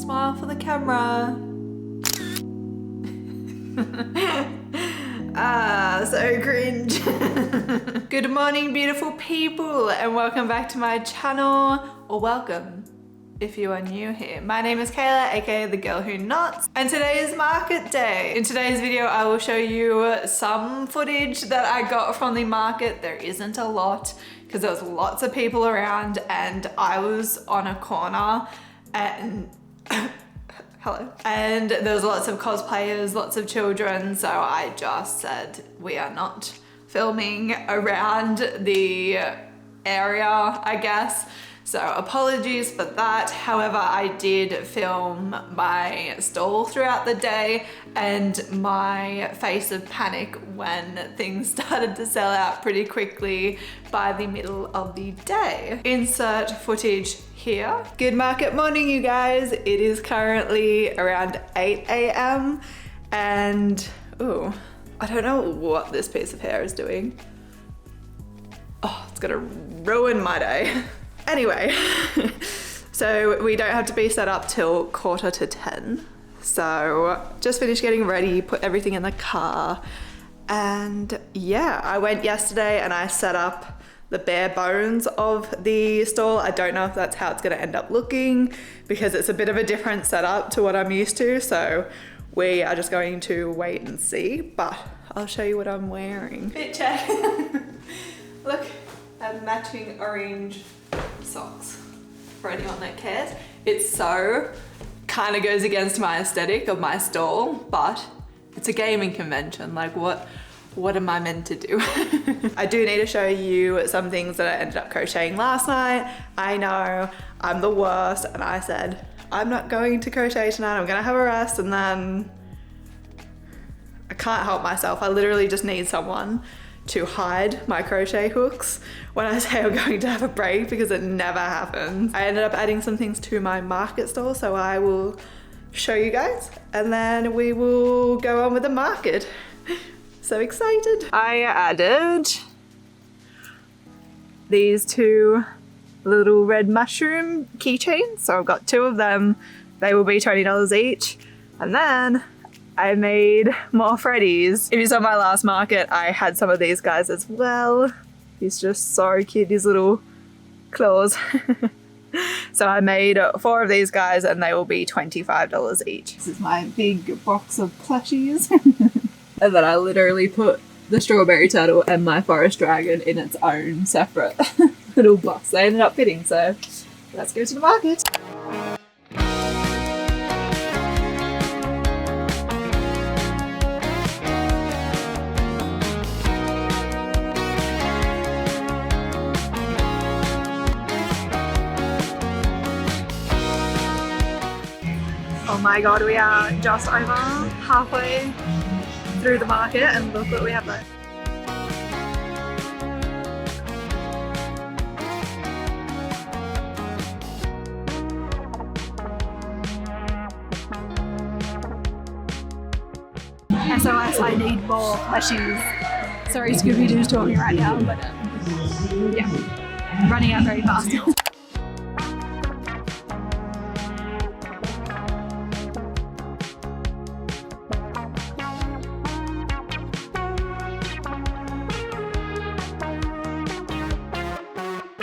Smile for the camera. So cringe. Good morning, beautiful people, and welcome back to my channel, or welcome if you are new here. My name is Kayla, aka the girl who knots, and today is market day. In today's video, I will show you some footage that I got from the market. There isn't a lot because there was lots of people around and I was on a corner and hello. And there was lots of cosplayers, lots of children, so I just said we are not filming around the area, I guess. So apologies for that. However, I did film my stall throughout the day and my face of panic when things started to sell out pretty quickly by the middle of the day. Insert footage here. Good market morning, you guys. It is currently around 8 a.m. and ooh, I don't know what this piece of hair is doing. Oh, it's gonna ruin my day. Anyway, so we don't have to be set up till 9:45. So just finished getting ready, put everything in the car. And yeah, I went yesterday and I set up the bare bones of the stall. I don't know if that's how it's gonna end up looking because it's a bit of a different setup to what I'm used to. So we are just going to wait and see, but I'll show you what I'm wearing. Fit check. Look, I have matching orange socks for anyone that cares. It's so kind of goes against my aesthetic of my stall, but it's a gaming convention. Like what am I meant to do? I do need to show you some things that I ended up crocheting last night. I know I'm the worst, and I said I'm not going to crochet tonight, I'm gonna have a rest, and then I can't help myself. I literally just need someone to hide my crochet hooks when I say I'm going to have a break, because it never happens. I ended up adding some things to my market stall, so I will show you guys and then we will go on with the market. So excited. I added these two little red mushroom keychains, so I've got two of them. They will be $20 each. And then I made more Freddies. If you saw my last market, I had some of these guys as well. He's just so cute, his little claws. So I made 4 of these guys and they will be $25 each. This is my big box of plushies. And then I literally put the strawberry turtle and my forest dragon in its own separate little box. They ended up fitting, so let's go to the market. Oh my god, we are just over halfway through the market and look what we have left. SOS, I need more plushies. Sorry, Scooby-Doo's talking right now, but yeah, running out very fast.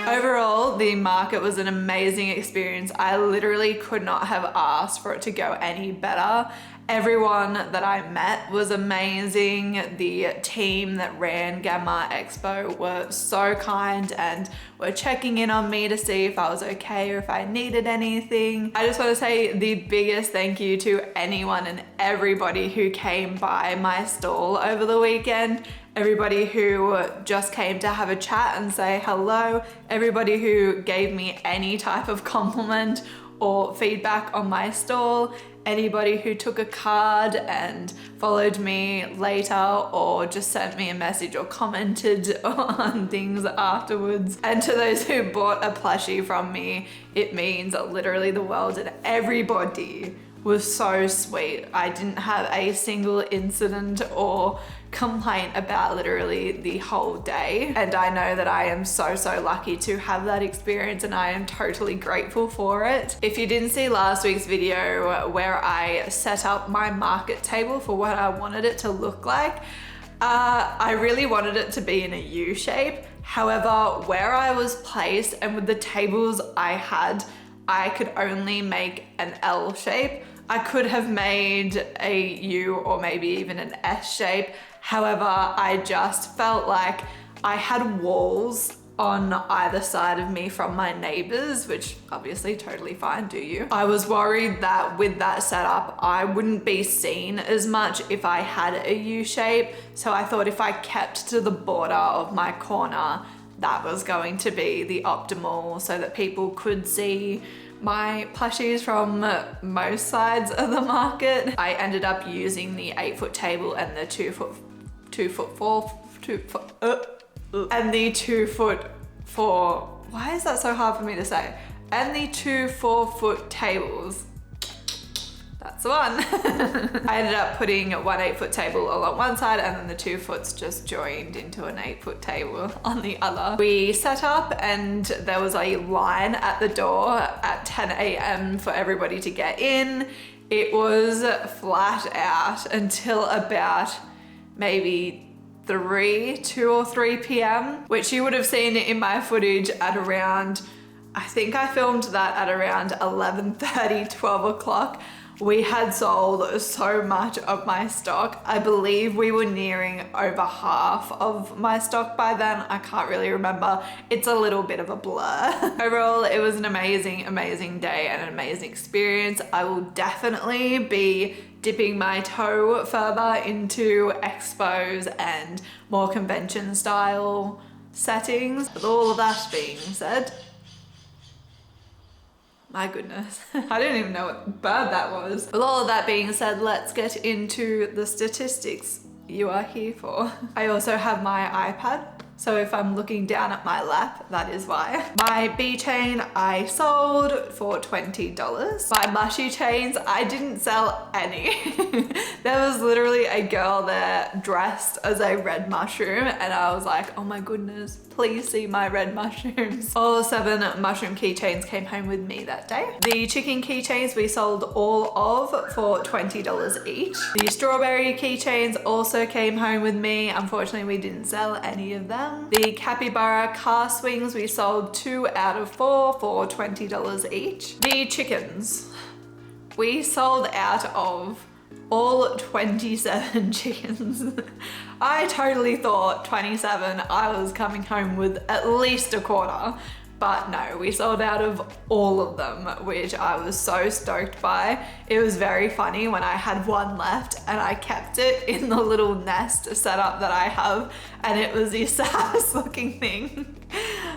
Overall, the market was an amazing experience. I literally could not have asked for it to go any better. Everyone that I met was amazing. The team that ran Gamma Expo were so kind and were checking in on me to see if I was okay or if I needed anything. I just want to say the biggest thank you to anyone and everybody who came by my stall over the weekend. Everybody who just came to have a chat and say hello, everybody who gave me any type of compliment or feedback on my stall, anybody who took a card and followed me later or just sent me a message or commented on things afterwards. And to those who bought a plushie from me, it means literally the world, and everybody was so sweet. I didn't have a single incident or complaint about literally the whole day. And I know that I am so lucky to have that experience, and I am totally grateful for it. If you didn't see last week's video where I set up my market table for what I wanted it to look like, I really wanted it to be in a U shape. However, where I was placed and with the tables I had, I could only make an L shape. I could have made a U or maybe even an S shape. However, I just felt like I had walls on either side of me from my neighbors, which obviously totally fine, do you? I was worried that with that setup, I wouldn't be seen as much if I had a U shape. So I thought if I kept to the border of my corner, that was going to be the optimal so that people could see my plushies from most sides of the market. I ended up using the 8-foot table and the 2-foot 4, why is that so hard for me to say? And the 2 4-foot tables. That's the one. I ended up putting one 8-foot table along one side, and then the 2 foots just joined into an 8-foot table on the other. We set up and there was a line at the door at 10 a.m. for everybody to get in. It was flat out until about maybe 2 or 3 p.m, which you would have seen in my footage at around, I think I filmed that at around 11:30, 12 o'clock. We had sold so much of my stock. I believe we were nearing over half of my stock by then. I can't really remember. It's a little bit of a blur. Overall, it was an amazing day and an amazing experience. I will definitely be dipping my toe further into expos and more convention style settings. With all of that being said, my goodness, I didn't even know what bird that was. With all of that being said, let's get into the statistics you are here for. I also have my iPad, so if I'm looking down at my lap, that is why. My bee chain I sold for $20. My mushy chains, I didn't sell any. There was literally a girl there dressed as a red mushroom, and I was like, oh my goodness, please see my red mushrooms. All 7 mushroom keychains came home with me that day. The chicken keychains we sold all of for $20 each. The strawberry keychains also came home with me. Unfortunately, we didn't sell any of them. The capybara car swings, we sold 2 out of 4 for $20 each. The chickens, we sold out of all 27 chickens. I totally thought 27 I was coming home with at least a quarter, but no, we sold out of all of them, which I was so stoked by. It was very funny when I had one left and I kept it in the little nest setup that I have, and it was the saddest looking thing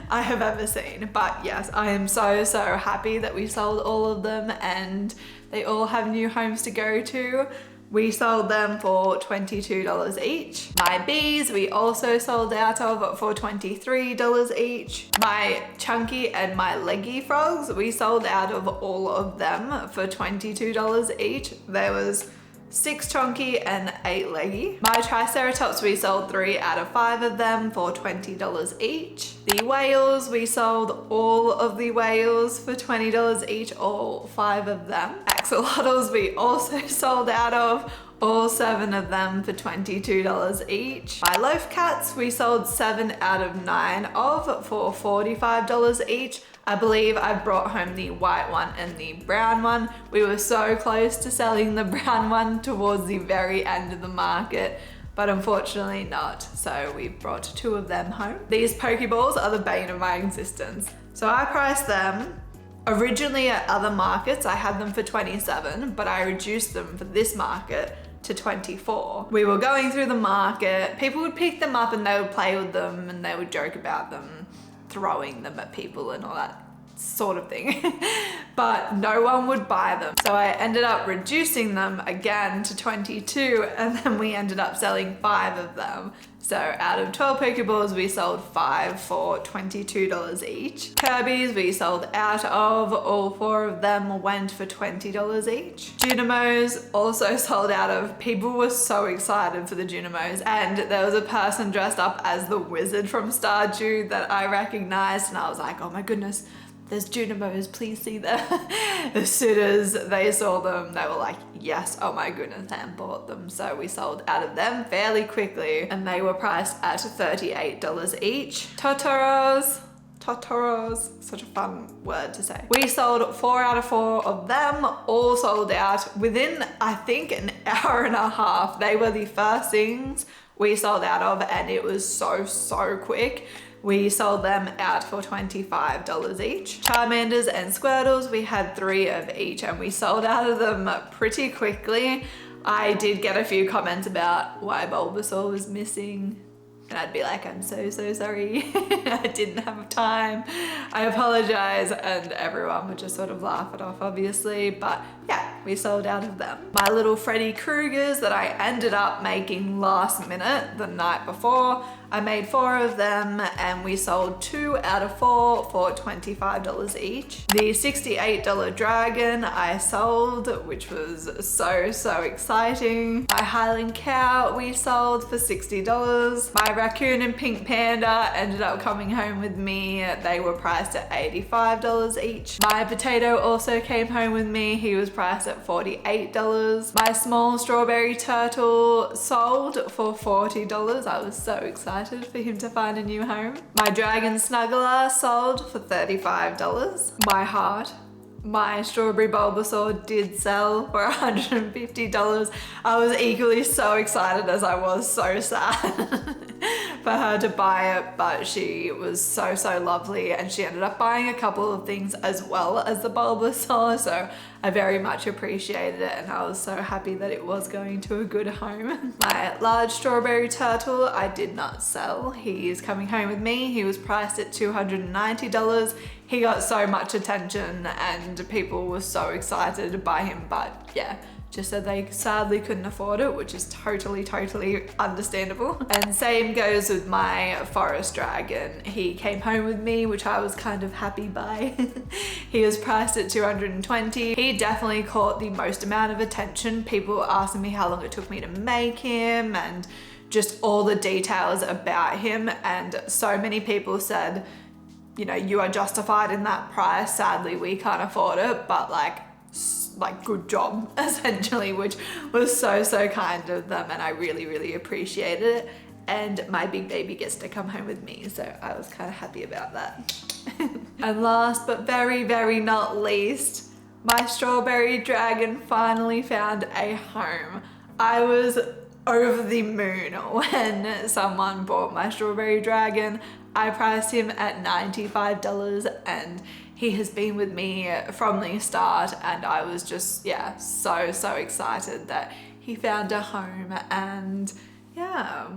I have ever seen. But yes, I am so happy that we sold all of them and they all have new homes to go to. We sold them for $22 each. My bees, we also sold out of for $23 each. My chunky and my leggy frogs, we sold out of all of them for $22 each. There was 6 chunky and 8 leggy. My triceratops, we sold 3 out of 5 of them for $20 each. The whales, we sold all of the whales for $20 each, all 5 of them. Axolotls, we also sold out of all 7 of them for $22 each. My loaf cats, we sold 7 out of 9 of for $45 each. I believe I brought home the white one and the brown one. We were so close to selling the brown one towards the very end of the market, but unfortunately not. So we brought 2 of them home. These Pokeballs are the bane of my existence. So I priced them. Originally at other markets, I had them for $27, but I reduced them for this market to $24. We were going through the market, people would pick them up and they would play with them and they would joke about them, throwing them at people and all that sort of thing. But no one would buy them. So I ended up reducing them again to 22, and then we ended up selling 5 of them. So out of 12 Pokeballs, we sold 5 for $22 each. Kirby's we sold out of, all 4 of them went for $20 each. Junimos also sold out of. People were so excited for the Junimos, and there was a person dressed up as the wizard from Stardew that I recognized, and I was like, oh my goodness, there's Junimos, please see them. As soon as they saw them, they were like, yes, oh my goodness, and bought them. So we sold out of them fairly quickly, and they were priced at $38 each. Totoros, such a fun word to say. We sold 4 out of 4 of them, all sold out within, I think, an hour and a half. They were the first things we sold out of, and it was so quick. We sold them out for $25 each. Charmanders and Squirtles, we had 3 of each, and we sold out of them pretty quickly. I did get a few comments about why Bulbasaur was missing, and I'd be like, I'm so sorry. I didn't have time. I apologize. And everyone would just sort of laugh it off, obviously. But yeah, we sold out of them. My little Freddy Kruegers that I ended up making last minute the night before, I made 4 of them, and we sold 2 out of 4 for $25 each. The $68 dragon I sold, which was so exciting. My Highland cow we sold for $60. My raccoon and pink panda ended up coming home with me. They were priced at $85 each. My potato also came home with me. He was priced at $48. My small strawberry turtle sold for $40. I was so excited for him to find a new home. My dragon snuggler sold for $35. My heart, my strawberry Bulbasaur did sell for $150. I was equally so excited as I was so sad for her to buy it, but she was so lovely, and she ended up buying a couple of things as well as the Bulbasaur, so I very much appreciated it, and I was so happy that it was going to a good home. My large strawberry turtle I did not sell. He is coming home with me. He was priced at $290. He got so much attention and people were so excited to buy him, but yeah, just that they sadly couldn't afford it, which is totally understandable. And same goes with my forest dragon. He came home with me, which I was kind of happy by. He was priced at $220. He definitely caught the most amount of attention. People were asking me how long it took me to make him and just all the details about him, and so many people said, you know, you are justified in that price. Sadly, we can't afford it, but like good job, essentially, which was so kind of them, and I really appreciated it. And my big baby gets to come home with me, so I was kind of happy about that. And last but very not least, my strawberry dragon finally found a home. I was over the moon when someone bought my strawberry dragon. I priced him at $95, and he has been with me from the start, and I was just, yeah, so excited that he found a home, and yeah,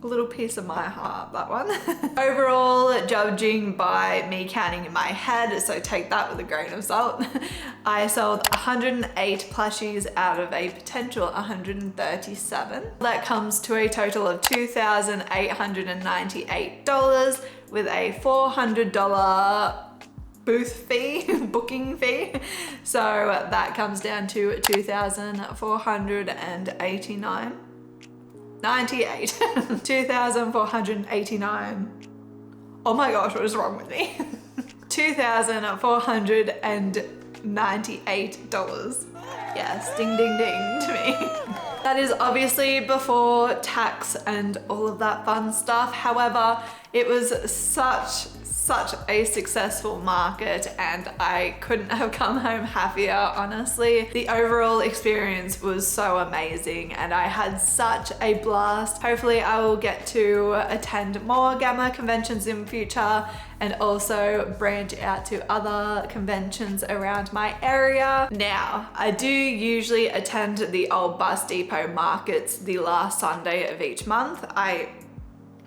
a little piece of my heart, that one. Overall, judging by me counting in my head, so take that with a grain of salt, I sold 108 plushies out of a potential 137. That comes to a total of $2,898 with a $400 booth fee, booking fee. So that comes down to $2,489. 2,489. Oh my gosh, what is wrong with me? $2,498. Yes, ding to me. That is obviously before tax and all of that fun stuff. However, it was such a successful market, and I couldn't have come home happier, honestly. The overall experience was so amazing, and I had such a blast. Hopefully I will get to attend more Gamma conventions in future, and also branch out to other conventions around my area. Now, I do usually attend the old bus depot markets the last Sunday of each month. I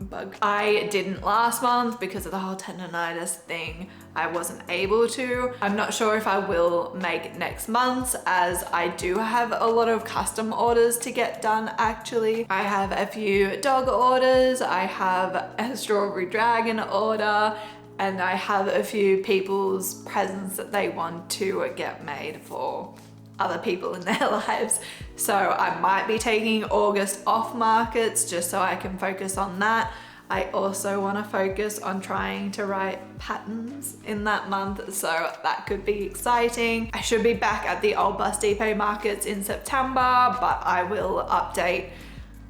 bug. I didn't last month because of the whole tendonitis thing. I wasn't able to. I'm not sure if I will make next month's, as I do have a lot of custom orders to get done actually. I have a few dog orders, I have a strawberry dragon order, and I have a few people's presents that they want to get made for other people in their lives. So I might be taking August off markets just so I can focus on that. I also want to focus on trying to write patterns in that month, so that could be exciting. I should be back at the Old Bus Depot markets in September, but I will update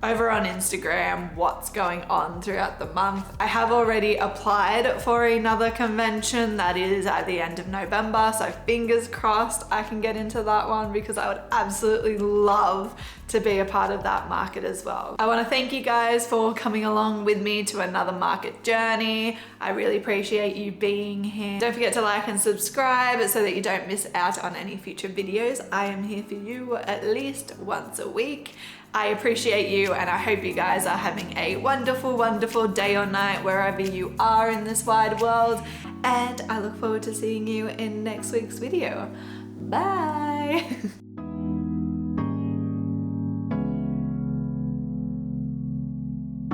over on Instagram what's going on throughout the month. I have already applied for another convention that is at the end of November, so fingers crossed I can get into that one because I would absolutely love to be a part of that market as well. I want to thank you guys for coming along with me to another market journey. I really appreciate you being here. Don't forget to like and subscribe so that you don't miss out on any future videos. I am here for you at least once a week. I appreciate you, and I hope you guys are having a wonderful, wonderful day or night wherever you are in this wide world, and I look forward to seeing you in next week's video. Bye!